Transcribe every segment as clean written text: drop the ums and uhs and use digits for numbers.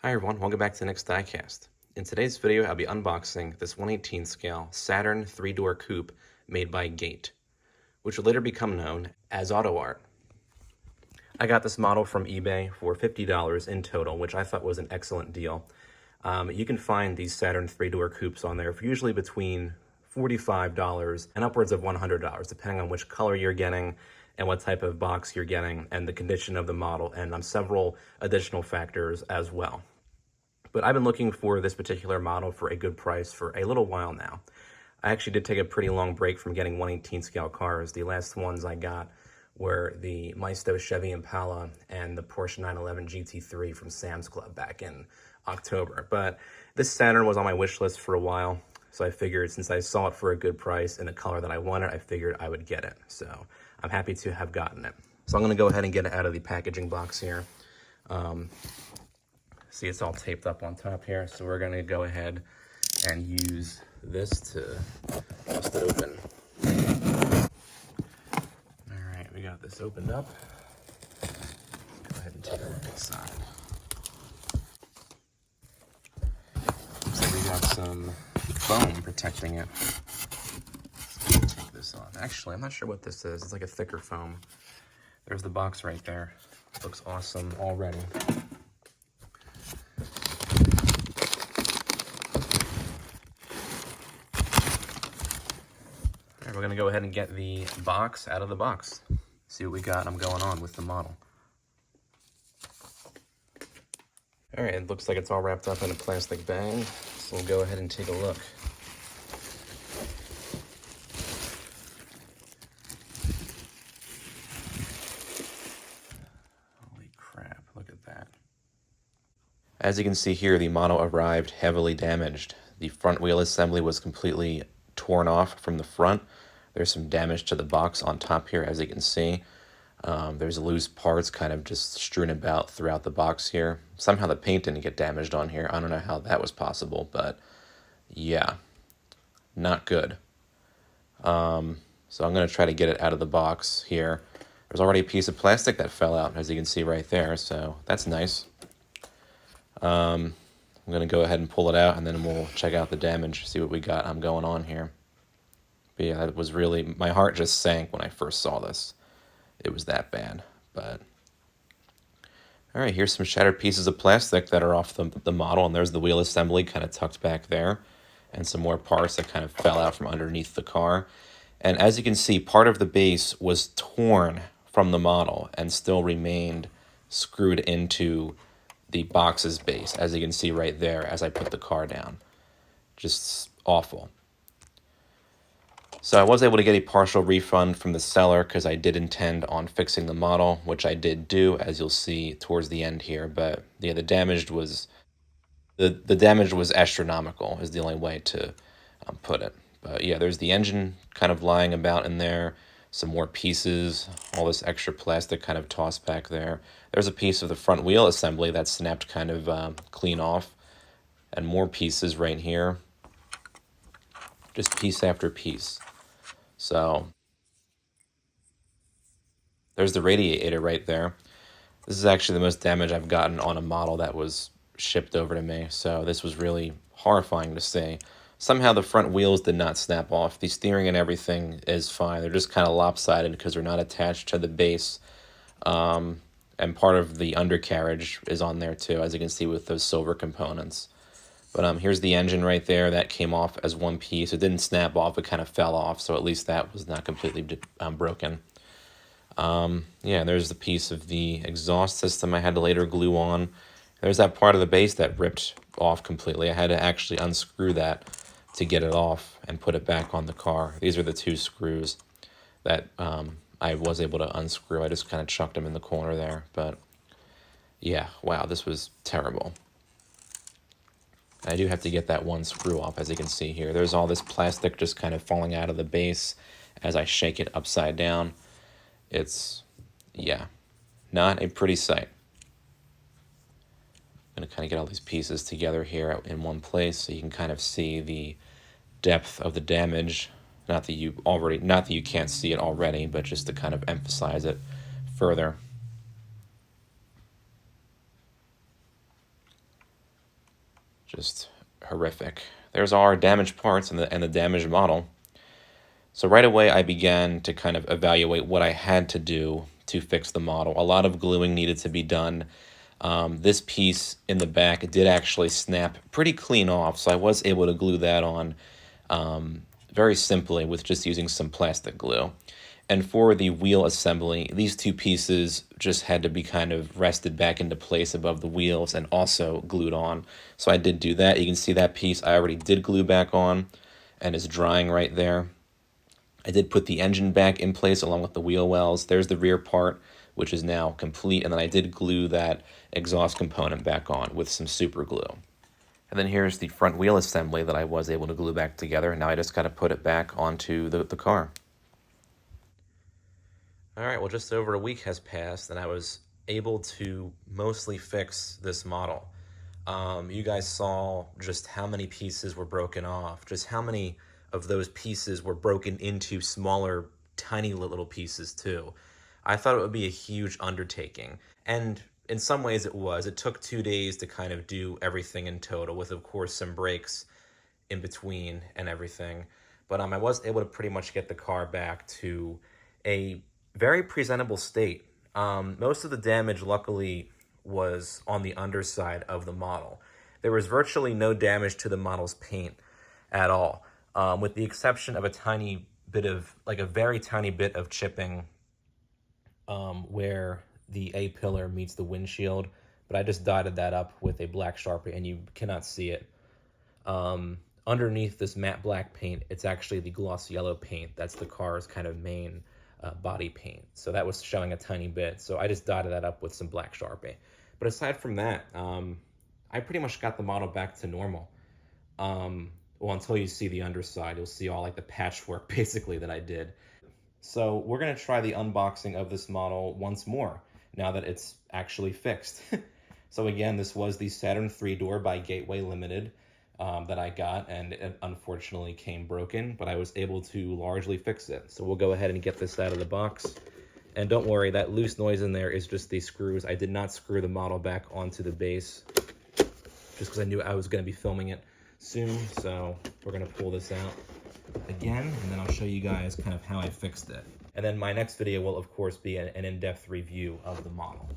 Hi everyone, welcome back to the next diecast. In today's video, I'll be unboxing this 1/18 scale Saturn 3-door coupe made by Gate, which will later become known as Autoart. I got this model from eBay for $50 in total, which I thought was an excellent deal. You can find these Saturn 3-door coupes on there for usually between $45 and upwards of $100, depending on which color you're getting and what type of box you're getting and the condition of the model and several additional factors as well. But I've been looking for this particular model for a good price for a little while now. I actually did take a pretty long break from getting 1/18 scale cars. The last ones I got were the Maisto Chevy Impala and the Porsche 911 GT3 from Sam's Club back in October. But this Saturn was on my wish list for a while, so I figured since I saw it for a good price in a color that I wanted, I figured I would get it. So I'm happy to have gotten it. So I'm going to go ahead and get it out of the packaging box here. See, it's all taped up on top here, so we're going to go ahead and use this to bust it open. All right, we got this opened up. Let's go ahead and take a look inside. Looks like we got some foam protecting it. Let's take this off. Actually, I'm not sure what this is. It's like a thicker foam. There's the box right there. Looks awesome already. We're going to go ahead and get the box out of the box. See what we got going on with the model. All right, it looks like it's all wrapped up in a plastic bag, so we'll go ahead and take a look. Holy crap, look at that. As you can see here, the model arrived heavily damaged. The front wheel assembly was completely torn off from the front. There's some damage to the box on top here, as you can see. There's loose parts kind of just strewn about throughout the box here. Somehow the paint didn't get damaged on here. I don't know how that was possible, but yeah, not good. So I'm going to try to get it out of the box here. There's already a piece of plastic that fell out, as you can see right there, so that's nice. I'm going to go ahead and pull it out, and then we'll check out the damage, see what we got going on here. But yeah, that was really, my heart just sank when I first saw this. It was that bad, but. All right, here's some shattered pieces of plastic that are off the model, and there's the wheel assembly kind of tucked back there, and some more parts that kind of fell out from underneath the car. And as you can see, part of the base was torn from the model and still remained screwed into the box's base, as you can see right there as I put the car down. Just awful. So I was able to get a partial refund from the seller because I did intend on fixing the model, which I did do, as you'll see towards the end here. But yeah, the damage was astronomical, is the only way to put it. But yeah, there's the engine kind of lying about in there, some more pieces, all this extra plastic kind of tossed back there. There's a piece of the front wheel assembly that snapped kind of clean off, and more pieces right here, just piece after piece. So there's the radiator right there. This is actually the most damage I've gotten on a model that was shipped over to me, so this was really horrifying to see. Somehow the front wheels did not snap off. The steering and everything is fine. They're just kind of lopsided because they're not attached to the base. And part of the undercarriage is on there too, as you can see with those silver components. But here's the engine right there. That came off as one piece. It didn't snap off. It kind of fell off, so at least that was not completely broken. Yeah, there's the piece of the exhaust system I had to later glue on. There's that part of the base that ripped off completely. I had to actually unscrew that to get it off and put it back on the car. These are the two screws that I was able to unscrew. I just kind of chucked them in the corner there. But yeah, wow, this was terrible. I do have to get that one screw off, as you can see here. There's all this plastic just kind of falling out of the base as I shake it upside down. It's, yeah, not a pretty sight. I'm going to kind of get all these pieces together here in one place so you can kind of see the depth of the damage. Not that you can't see it already, but just to kind of emphasize it further. Just horrific. There's all our damaged parts and the damaged model. So right away, I began to kind of evaluate what I had to do to fix the model. A lot of gluing needed to be done. This piece in the back did actually snap pretty clean off, so I was able to glue that on very simply with just using some plastic glue. And for the wheel assembly, these two pieces just had to be kind of rested back into place above the wheels and also glued on. So I did do that. You can see that piece I already did glue back on and is drying right there. I did put the engine back in place along with the wheel wells. There's the rear part, which is now complete. And then I did glue that exhaust component back on with some super glue. And then here's the front wheel assembly that I was able to glue back together. And now I just got to put it back onto the car. All right, well, just over a week has passed, and I was able to mostly fix this model. You guys saw just how many pieces were broken off, just how many of those pieces were broken into smaller, tiny little pieces too. I thought it would be a huge undertaking, and in some ways it was. It took 2 days to kind of do everything in total, with of course some breaks in between and everything. But I was able to pretty much get the car back to a very presentable state. Most of the damage, luckily, was on the underside of the model. There was virtually no damage to the model's paint at all, with the exception of a tiny bit of, like a very tiny bit of chipping where the A-pillar meets the windshield, but I just dotted that up with a black Sharpie, and you cannot see it. Underneath this matte black paint, it's actually the gloss yellow paint. That's the car's kind of main body paint. So that was showing a tiny bit. So I just dotted that up with some black Sharpie. But aside from that, I pretty much got the model back to normal. Well, until you see the underside, you'll see all like the patchwork basically that I did. So we're going to try the unboxing of this model once more, now that it's actually fixed. So again, this was the Saturn 3-door by Gateway Limited that I got, and it unfortunately came broken, but I was able to largely fix it. So we'll go ahead and get this out of the box. And don't worry, that loose noise in there is just the screws. I did not screw the model back onto the base, just because I knew I was going to be filming it soon. So we're going to pull this out again, and then I'll show you guys kind of how I fixed it. And then my next video will, of course, be an in-depth review of the model.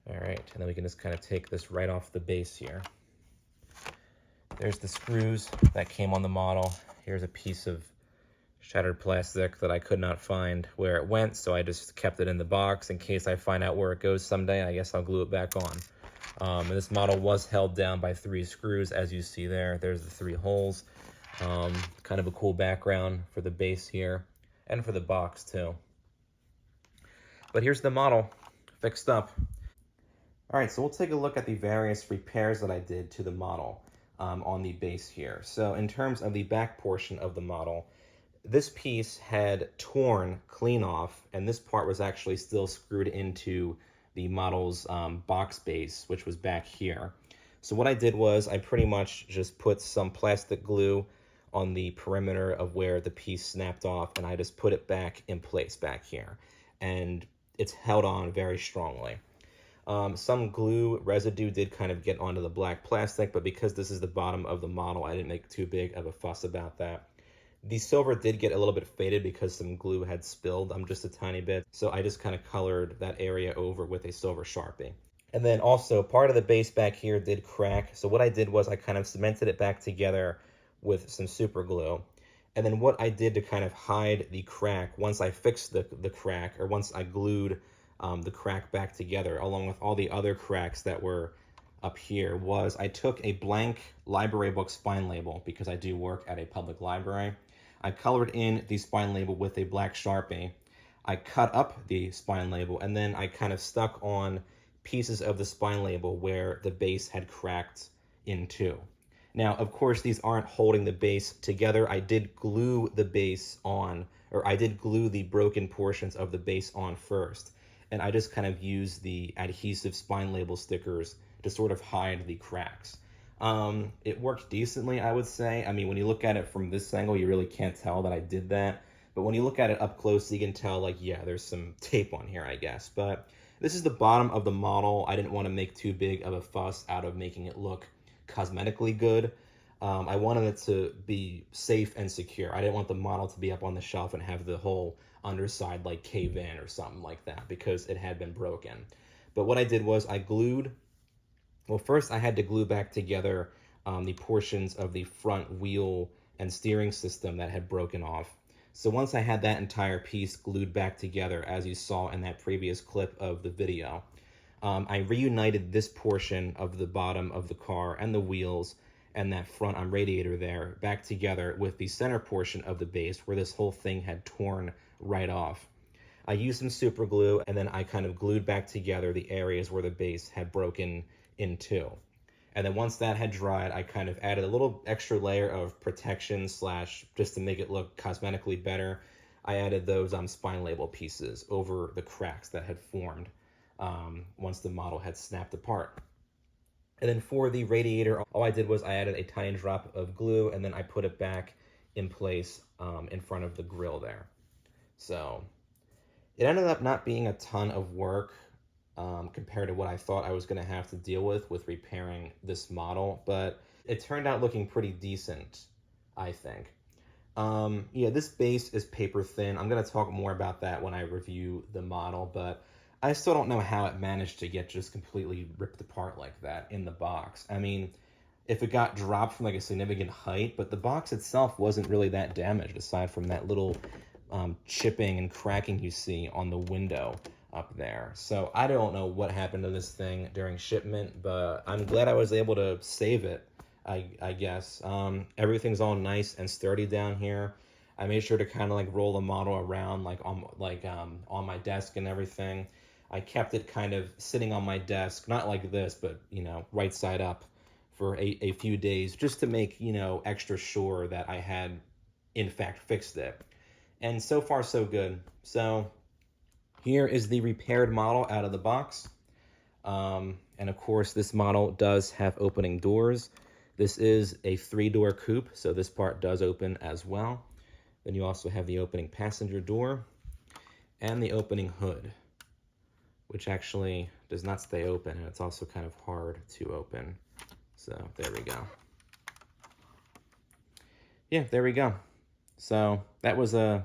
All right, and then we can just kind of take this right off the base here. There's the screws that came on the model. Here's a piece of shattered plastic that I could not find where it went, so I just kept it in the box in case I find out where it goes someday. I guess I'll glue it back on. And this model was held down by 3 screws, as you see there. There's the 3 holes. Kind of a cool background for the base here, and for the box too. But here's the model fixed up. All right, so we'll take a look at the various repairs that I did to the model on the base here. So in terms of the back portion of the model, this piece had torn clean off, and this part was actually still screwed into the model's box base, which was back here. So what I did was I pretty much just put some plastic glue on the perimeter of where the piece snapped off, and I just put it back in place back here. And it's held on very strongly. Some glue residue did kind of get onto the black plastic, but because this is the bottom of the model, I didn't make too big of a fuss about that. The silver did get a little bit faded because some glue had spilled just a tiny bit, so I just kind of colored that area over with a silver Sharpie. And then also, part of the base back here did crack, so what I did was I kind of cemented it back together with some super glue. And then what I did to kind of hide the crack, once I fixed the crack, or once I glued the crack back together, along with all the other cracks that were up here, was I took a blank library book spine label, because I do work at a public library. I colored in the spine label with a black Sharpie. I cut up the spine label, and then I kind of stuck on pieces of the spine label where the base had cracked in two. Now, of course, these aren't holding the base together. I did glue the base on, or I did glue the broken portions of the base on first. And I just kind of used the adhesive spine label stickers to sort of hide the cracks. It worked decently, I would say. I mean, when you look at it from this angle, you really can't tell that I did that. But when you look at it up close, you can tell, like, yeah, there's some tape on here, I guess. But this is the bottom of the model. I didn't want to make too big of a fuss out of making it look cosmetically good. I wanted it to be safe and secure. I didn't want the model to be up on the shelf and have the whole underside like cave in or something like that, because it had been broken. But what I did was I glued, well, first I had to glue back together the portions of the front wheel and steering system that had broken off. So once I had that entire piece glued back together, as you saw in that previous clip of the video, I reunited this portion of the bottom of the car and the wheels and that front radiator there back together with the center portion of the base where this whole thing had torn right off. I used some super glue, and then I kind of glued back together the areas where the base had broken in two. And then once that had dried, I kind of added a little extra layer of protection slash just to make it look cosmetically better. I added those spine label pieces over the cracks that had formed once the model had snapped apart. And then for the radiator, all I did was I added a tiny drop of glue, and then I put it back in place in front of the grill there. So it ended up not being a ton of work compared to what I thought I was going to have to deal with repairing this model, but it turned out looking pretty decent, I think. Yeah, this base is paper thin. I'm going to talk more about that when I review the model, but I still don't know how it managed to get just completely ripped apart like that in the box. I mean, if it got dropped from like a significant height, but the box itself wasn't really that damaged aside from that little chipping and cracking you see on the window up there. So I don't know what happened to this thing during shipment, but I'm glad I was able to save it, I guess. Everything's all nice and sturdy down here. I made sure to kind of like roll the model around on my desk and everything. I kept it kind of sitting on my desk, not like this, but, you know, right side up for a few days, just to make, you know, extra sure that I had, in fact, fixed it. And so far, so good. So here is the repaired model out of the box. And of course, this model does have opening doors. This is a 3-door coupe, so this part does open as well. Then you also have the opening passenger door and the opening hood, which actually does not stay open, and it's also kind of hard to open. So there we go. Yeah, there we go. So that was a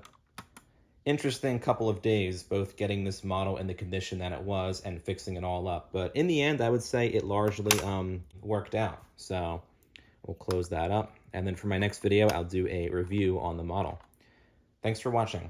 interesting couple of days, both getting this model in the condition that it was and fixing it all up. But in the end, I would say it largely worked out. So we'll close that up. And then for my next video, I'll do a review on the model. Thanks for watching.